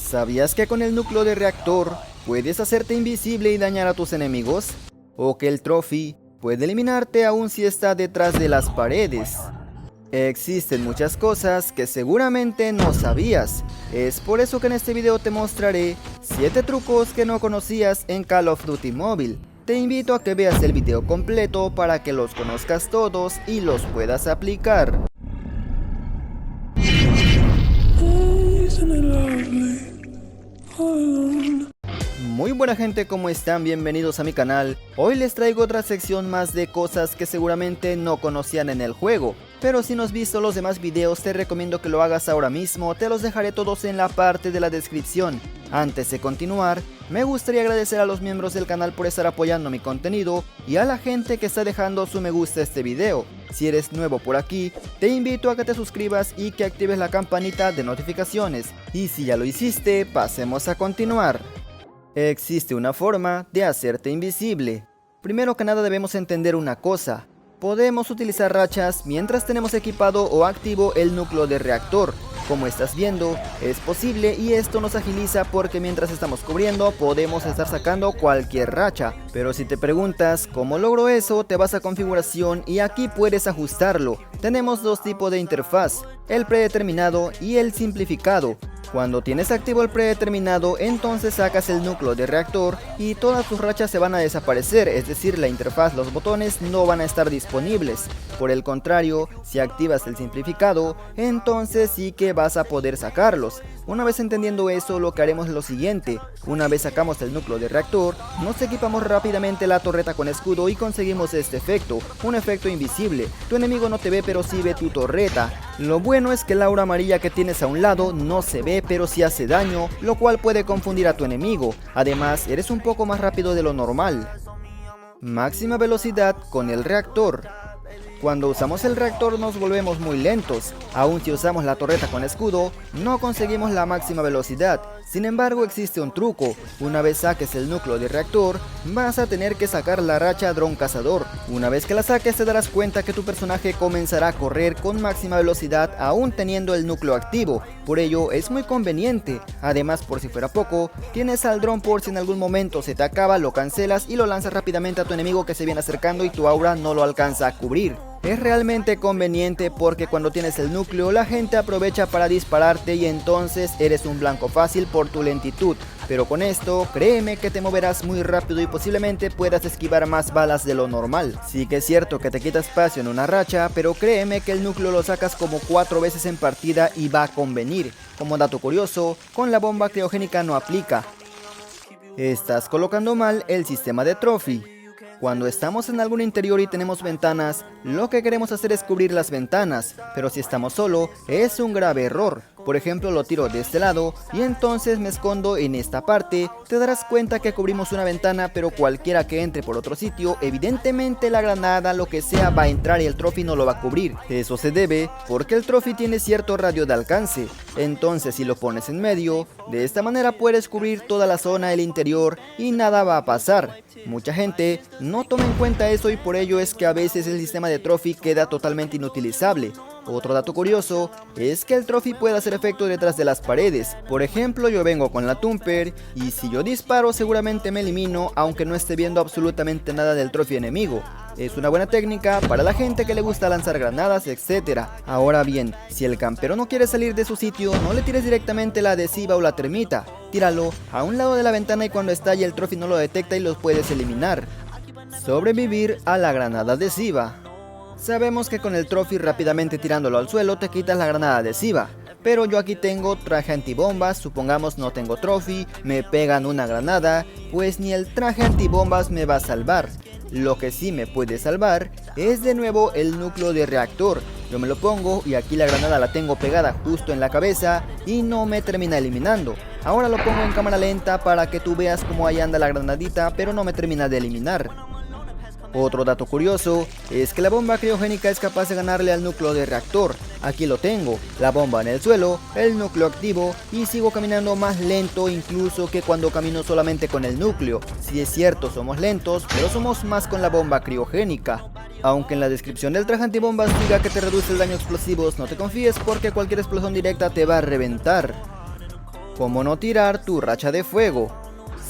¿Sabías que con el núcleo de reactor puedes hacerte invisible y dañar a tus enemigos? ¿O que el Trophy puede eliminarte aún si está detrás de las paredes? Existen muchas cosas que seguramente no sabías. Es por eso que en este video te mostraré 7 trucos que no conocías en Call of Duty Mobile. Te invito a que veas el video completo para que los conozcas todos y los puedas aplicar. Muy buena gente, ¿cómo están? Bienvenidos a mi canal. Hoy les traigo otra sección más de cosas que seguramente no conocían en el juego. Pero si no has visto los demás videos, te recomiendo que lo hagas ahora mismo. Te los dejaré todos en la parte de la descripción. Antes de continuar, me gustaría agradecer a los miembros del canal por estar apoyando mi contenido y a la gente que está dejando su me gusta a este video. Si eres nuevo por aquí, te invito a que te suscribas y que actives la campanita de notificaciones. Y si ya lo hiciste, pasemos a continuar. Existe una forma de hacerte invisible. Primero que nada debemos entender una cosa. Podemos utilizar rachas mientras tenemos equipado o activo el núcleo de reactor. Como estás viendo, es posible y esto nos agiliza porque mientras estamos cubriendo podemos estar sacando cualquier racha. Pero si te preguntas cómo logro eso, te vas a configuración y aquí puedes ajustarlo. Tenemos dos tipos de interfaz, el predeterminado y el simplificado. Cuando tienes activo el predeterminado, entonces sacas el núcleo de reactor y todas tus rachas se van a desaparecer, es decir, la interfaz, los botones no van a estar disponibles. Por el contrario, si activas el simplificado, entonces sí que vas a poder sacarlos. Una vez entendiendo eso, lo que haremos es lo siguiente. Una vez sacamos el núcleo de reactor, nos equipamos rápidamente la torreta con escudo y conseguimos este efecto, un efecto invisible. Tu enemigo no te ve pero sí ve tu torreta. Lo bueno es que el aura amarilla que tienes a un lado no se ve pero sí hace daño, lo cual puede confundir a tu enemigo. Además, eres un poco más rápido de lo normal. Máxima velocidad con el reactor. Cuando usamos el reactor nos volvemos muy lentos, aun si usamos la torreta con escudo, no conseguimos la máxima velocidad. Sin embargo, existe un truco. Una vez saques el núcleo de reactor, vas a tener que sacar la racha Dron Cazador. Una vez que la saques te darás cuenta que tu personaje comenzará a correr con máxima velocidad aún teniendo el núcleo activo. Por ello es muy conveniente. Además, por si fuera poco, tienes al dron por si en algún momento se te acaba, lo cancelas y lo lanzas rápidamente a tu enemigo que se viene acercando y tu aura no lo alcanza a cubrir. Es realmente conveniente porque cuando tienes el núcleo la gente aprovecha para dispararte y entonces eres un blanco fácil por tu lentitud. Pero con esto, créeme que te moverás muy rápido y posiblemente puedas esquivar más balas de lo normal. Sí que es cierto que te quita espacio en una racha, pero créeme que el núcleo lo sacas como 4 veces en partida y va a convenir. Como dato curioso, con la bomba criogénica no aplica. Estás colocando mal el sistema de Trophy. Cuando estamos en algún interior y tenemos ventanas, lo que queremos hacer es cubrir las ventanas, pero si estamos solo, es un grave error. Por ejemplo, lo tiro de este lado y entonces me escondo en esta parte. Te darás cuenta que cubrimos una ventana, pero cualquiera que entre por otro sitio, evidentemente la granada, lo que sea, va a entrar y el Trophy no lo va a cubrir. Eso se debe porque el Trophy tiene cierto radio de alcance. Entonces si lo pones en medio, de esta manera puedes cubrir toda la zona del interior y nada va a pasar. Mucha gente no toma en cuenta eso y por ello es que a veces el sistema de Trophy queda totalmente inutilizable. Otro dato curioso es que el Trophy puede hacer efecto detrás de las paredes. Por ejemplo, yo vengo con la Thumper y si yo disparo seguramente me elimino aunque no esté viendo absolutamente nada del Trophy enemigo. Es una buena técnica para la gente que le gusta lanzar granadas, etc. Ahora bien, si el campero no quiere salir de su sitio, no le tires directamente la adhesiva o la termita. Tíralo a un lado de la ventana y cuando estalle el Trophy no lo detecta y los puedes eliminar. Sobrevivir a la granada adhesiva. Sabemos que con el Trophy rápidamente tirándolo al suelo te quitas la granada adhesiva. Pero yo aquí tengo traje antibombas, supongamos no tengo Trophy, me pegan una granada, pues ni el traje antibombas me va a salvar. Lo que sí me puede salvar es de nuevo el núcleo de reactor. Yo me lo pongo y aquí la granada la tengo pegada justo en la cabeza y no me termina eliminando. Ahora lo pongo en cámara lenta para que tú veas cómo ahí anda la granadita, pero no me termina de eliminar. Otro dato curioso es que la bomba criogénica es capaz de ganarle al núcleo de reactor. Aquí lo tengo, la bomba en el suelo, el núcleo activo y sigo caminando más lento incluso que cuando camino solamente con el núcleo. Si es cierto somos lentos, pero somos más con la bomba criogénica. Aunque en la descripción del traje antibombas diga que te reduce el daño explosivos, no te confíes porque cualquier explosión directa te va a reventar. Cómo no tirar tu racha de fuego.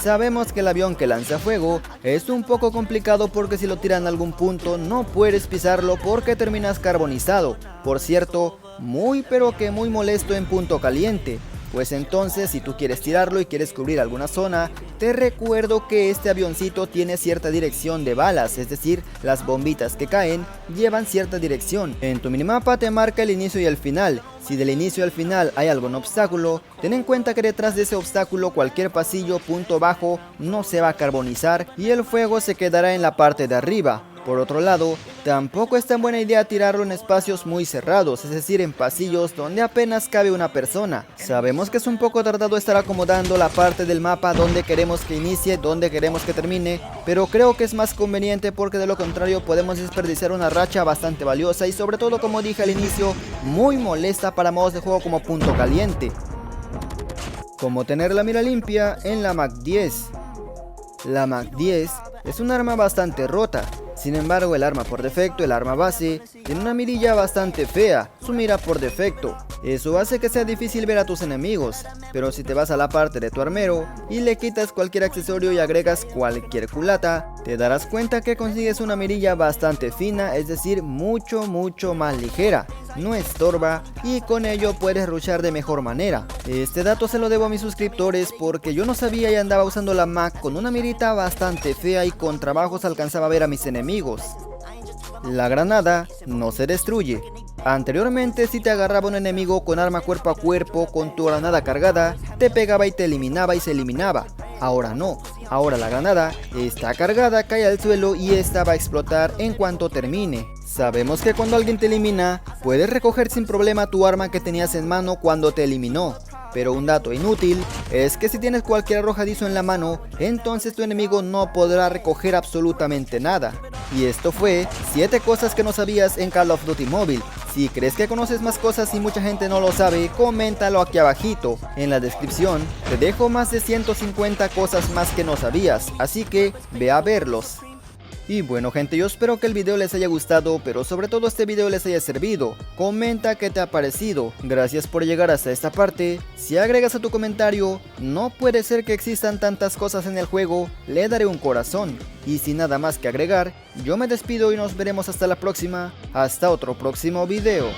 Sabemos que el avión que lanza fuego es un poco complicado porque si lo tiran a algún punto no puedes pisarlo porque terminas carbonizado. Por cierto, muy pero que muy molesto en punto caliente. Pues entonces si tú quieres tirarlo y quieres cubrir alguna zona, te recuerdo que este avioncito tiene cierta dirección de balas, es decir, las bombitas que caen llevan cierta dirección. En tu minimapa te marca el inicio y el final. Si del inicio al final hay algún obstáculo, ten en cuenta que detrás de ese obstáculo cualquier pasillo, punto bajo, no se va a carbonizar y el fuego se quedará en la parte de arriba. Por otro lado, tampoco es tan buena idea tirarlo en espacios muy cerrados, es decir, en pasillos donde apenas cabe una persona. Sabemos que es un poco tardado estar acomodando la parte del mapa donde queremos que inicie, donde queremos que termine, pero creo que es más conveniente porque de lo contrario podemos desperdiciar una racha bastante valiosa y sobre todo, como dije al inicio, muy molesta para modos de juego como punto caliente. Cómo tener la mira limpia en la Mach 10. La Mach 10 es un arma bastante rota. Sin embargo, el arma por defecto, el arma base, tiene una mirilla bastante fea, su mira por defecto. Eso hace que sea difícil ver a tus enemigos, pero si te vas a la parte de tu armero y le quitas cualquier accesorio y agregas cualquier culata, te darás cuenta que consigues una mirilla bastante fina, es decir, mucho más ligera. No estorba y con ello puedes rushar de mejor manera. Este dato se lo debo a mis suscriptores porque yo no sabía y andaba usando la Mach con una mirita bastante fea y con trabajos alcanzaba a ver a mis enemigos. La granada no se destruye. Anteriormente, si te agarraba un enemigo con arma cuerpo a cuerpo con tu granada cargada, te pegaba y te eliminaba y se eliminaba. Ahora no, ahora la granada está cargada, cae al suelo y esta va a explotar en cuanto termine. Sabemos que cuando alguien te elimina, puedes recoger sin problema tu arma que tenías en mano cuando te eliminó. Pero un dato inútil es que si tienes cualquier arrojadizo en la mano, entonces tu enemigo no podrá recoger absolutamente nada. Y esto fue 7 cosas que no sabías en Call of Duty Mobile. Si crees que conoces más cosas y mucha gente no lo sabe, coméntalo aquí abajito. En la descripción te dejo más de 150 cosas más que no sabías, así que ve a verlos. Y bueno gente, yo espero que el video les haya gustado, pero sobre todo este video les haya servido. Comenta qué te ha parecido. Gracias por llegar hasta esta parte. Si agregas a tu comentario, no puede ser que existan tantas cosas en el juego, le daré un corazón. Y sin nada más que agregar, yo me despido y nos veremos hasta la próxima. Hasta otro próximo video.